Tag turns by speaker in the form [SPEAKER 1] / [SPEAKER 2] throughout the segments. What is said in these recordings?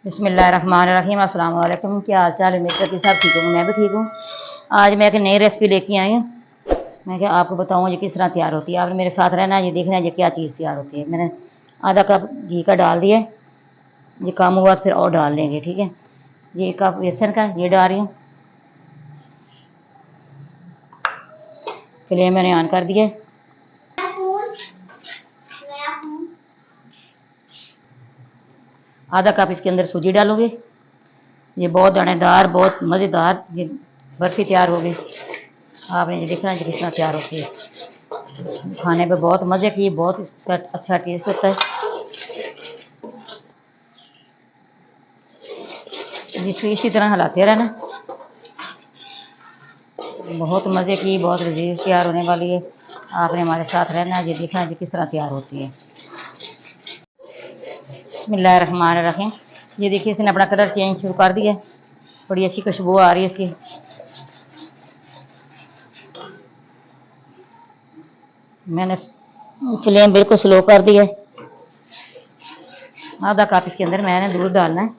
[SPEAKER 1] बिस्मिल्लाहिर्रहमानिर्रहीम। अस्सलाम वालेकुम। क्या हाल चाल है मेरे? कि सब ठीक हूँ, मैं भी ठीक हूँ। आज मैं एक नई रेसिपी लेके आई हूँ। मैं क्या आपको बताऊँ ये किस तरह तैयार होती है। आपने मेरे साथ रहना है, ये देखना है ये क्या चीज़ तैयार होती है। मैंने आधा कप घी का डाल दिया, ये कम हुआ फिर और डाल लेंगे, ठीक है। ये एक कप बेसन का ये डाल रही हूँ। फ्लेम मैंने ऑन कर दिया। आधा कप इसके अंदर सूजी डालूंगी। ये बहुत दानेदार, बहुत मज़ेदार ये बर्फ़ी तैयार होगी। आपने ये देखना है किस तरह तैयार होती है। खाने पे बहुत मज़े की, बहुत इसका अच्छा टेस्ट होता है। जिसको इसी तरह हिलाते रहना। बहुत मज़े की, बहुत लजीज तैयार होने वाली है। आपने हमारे साथ रहना है, ये देखना है किस तरह तैयार होती है। बिस्मिल्लाहिर्रहमानिर्रहीम। ये देखिए इसने अपना कलर चेंज शुरू कर दिया। बड़ी अच्छी खुशबू आ रही है इसकी। मैंने फ्लेम बिल्कुल स्लो कर दी है। आधा कप इसके अंदर मैंने दूध डालना है।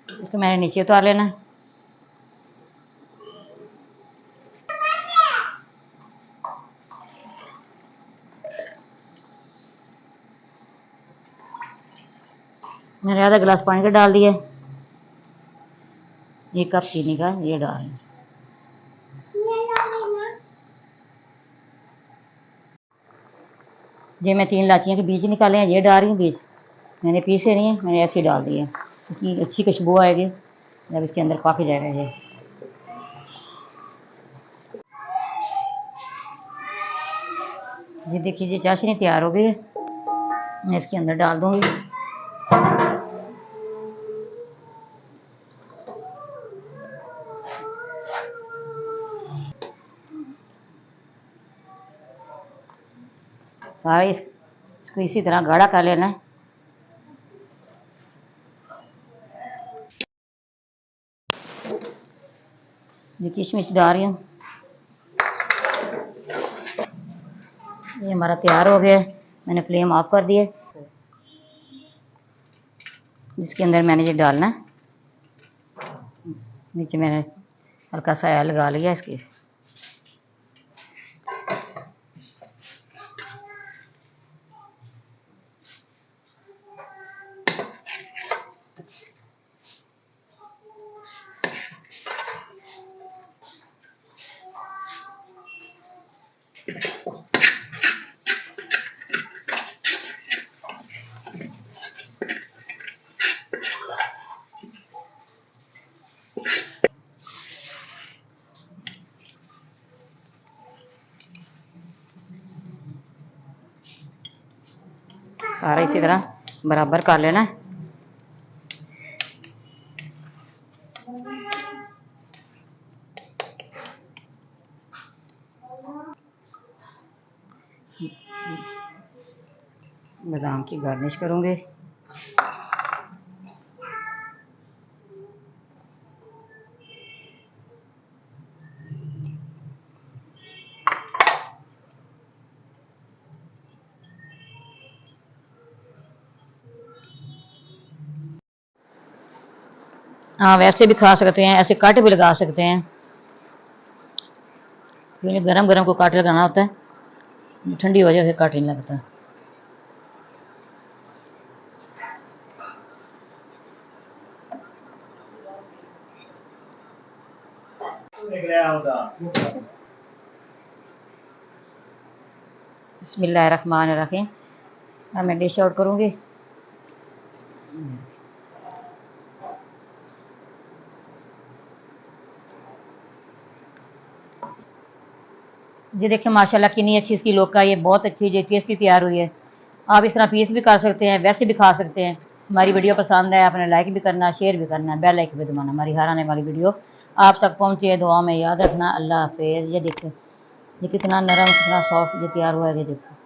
[SPEAKER 1] इसको मैंने नीचे उतार लेना है। मैंने आधा गिलास पानी का डाल दिया। एक कप चीनी का ये डाल। ये मैं 3 इलाचियों के बीज निकाले हैं, ये डाल रही हूँ। बीज मैंने पीसे नहीं है, मैंने ऐसे ही डाल दिए। इतनी अच्छी खुशबू आएगी जब इसके अंदर पक जाएगा। ये देखिए ये चाशनी तैयार हो गई है। मैं इसके अंदर डाल दूँगी। सारा इसको इसी तरह गाढ़ा कर लेना है। ये किशमिश डाल रही हूँ। ये हमारा तैयार हो गया है। मैंने फ्लेम ऑफ कर दिया। जिसके अंदर मैंने ये डालना है। नीचे मैंने हल्का सा ऑयल लगा लिया इसके। सारा इसी तरह बराबर कर लेना है। बादाम की गार्निश करूँगी। हाँ, वैसे भी खा सकते हैं, ऐसे कट भी लगा सकते हैं। क्योंकि गरम गरम को काट लगाना होता है, ठंडी हो जाए फिर काट नहीं लगता। बिस्मिल्लाहिर्रहमानिर्रहीम। अब मैं डिश आउट करूँगी। ये देखिए माशाल्लाह कितनी अच्छी इसकी लोका, ये बहुत अच्छी जो टेस्टी तैयार हुई है। आप इस तरह पीस भी कर सकते हैं, वैसे भी खा सकते हैं। हमारी वीडियो पसंद है, आपने लाइक भी करना, शेयर भी करना, बेल आइकन भी दबाना। हमारी हर आने वाली वीडियो आप तक पहुँचे, दुआ में याद रखना। अल्लाह हाफिज़। ये देखो ये कितना नरम, कितना सॉफ्ट ये तैयार हुआ है, ये देखो।